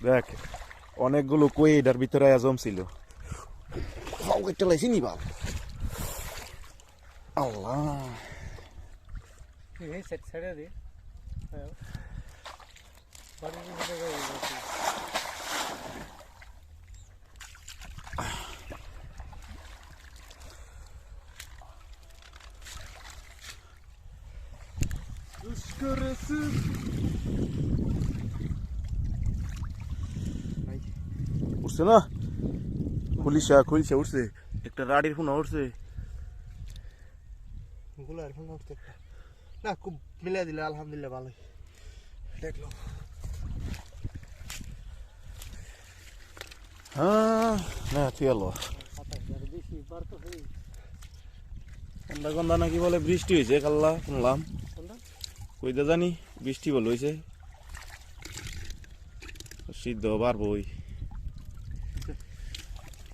দেখ অনেকগুলো কই এটার ভিতরে জমছিল। ফাও কেটে লাইছি নি বাপ। আল্লাহ এই সেট ছেড়ে দে। বাড়ি ভিতরে গেছে। উঠছে না, খুলিসা উঠছে, একটা রাডির ফোন উঠছে। গুলার ফোন উঠছে না, খুব মিলে দিলে আলহামদুলিল্লাহ ভালোই দেখলো। হ্যাঁ না তুই এলো ঠান্ডা গন্ধা নাকি বলে বৃষ্টি হয়েছে কাল্লা শুনলাম, কইতে জানি বৃষ্টি বলে হয়েছে, সিদ্ধ পারবো ওই